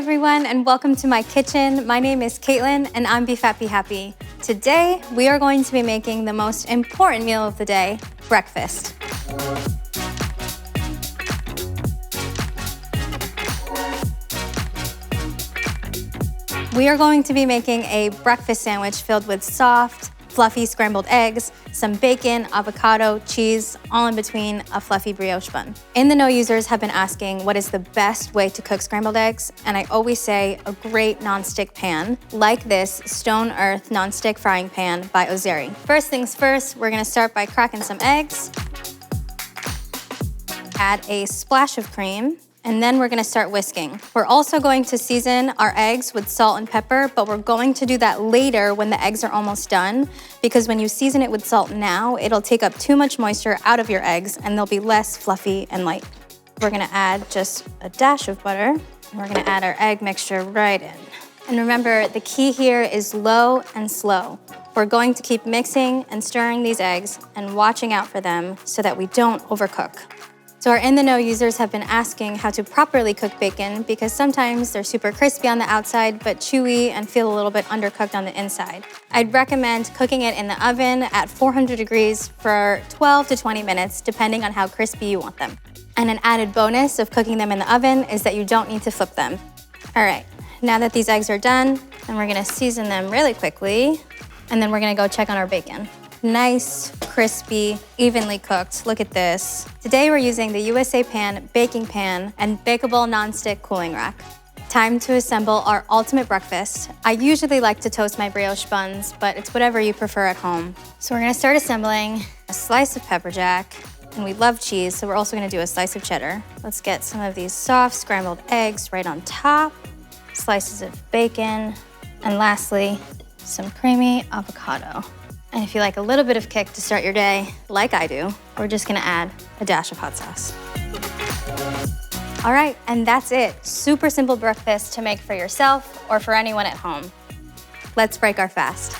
everyone, and welcome to my kitchen. My name is Caitlin, and I'm Be Fat, Be Happy. Today, we are going to be making the most important meal of the day, breakfast. We are going to be making a breakfast sandwich filled with soft, fluffy scrambled eggs, some bacon, avocado, cheese, all in between a fluffy brioche bun. In the Know users have been asking what is the best way to cook scrambled eggs, and I always say a great nonstick pan, like this Stone Earth nonstick frying pan by Ozeri. First things first, we're gonna start by cracking some eggs, add a splash of cream, and then we're gonna start whisking. We're also going to season our eggs with salt and pepper, but we're going to do that later when the eggs are almost done, because when you season it with salt now, it'll take up too much moisture out of your eggs and they'll be less fluffy and light. We're gonna add just a dash of butter, and we're gonna add our egg mixture right in. And remember, the key here is low and slow. We're going to keep mixing and stirring these eggs and watching out for them so that we don't overcook. So our In the Know users have been asking how to properly cook bacon because sometimes they're super crispy on the outside but chewy and feel a little bit undercooked on the inside. I'd recommend cooking it in the oven at 400 degrees for 12 to 20 minutes, depending on how crispy you want them. And an added bonus of cooking them in the oven is that you don't need to flip them. All right, now that these eggs are done, then we're gonna season them really quickly, and then we're gonna go check on our bacon. Nice, crispy, evenly cooked. Look at this. Today we're using the USA Pan baking pan and bakeable nonstick cooling rack. Time to assemble our ultimate breakfast. I usually like to toast my brioche buns, but it's whatever you prefer at home. So we're gonna start assembling a slice of pepper jack, and we love cheese, so we're also gonna do a slice of cheddar. Let's get some of these soft scrambled eggs right on top, slices of bacon, and lastly, some creamy avocado. And if you like a little bit of kick to start your day, like I do, we're just gonna add a dash of hot sauce. All right, and that's it. Super simple breakfast to make for yourself or for anyone at home. Let's break our fast.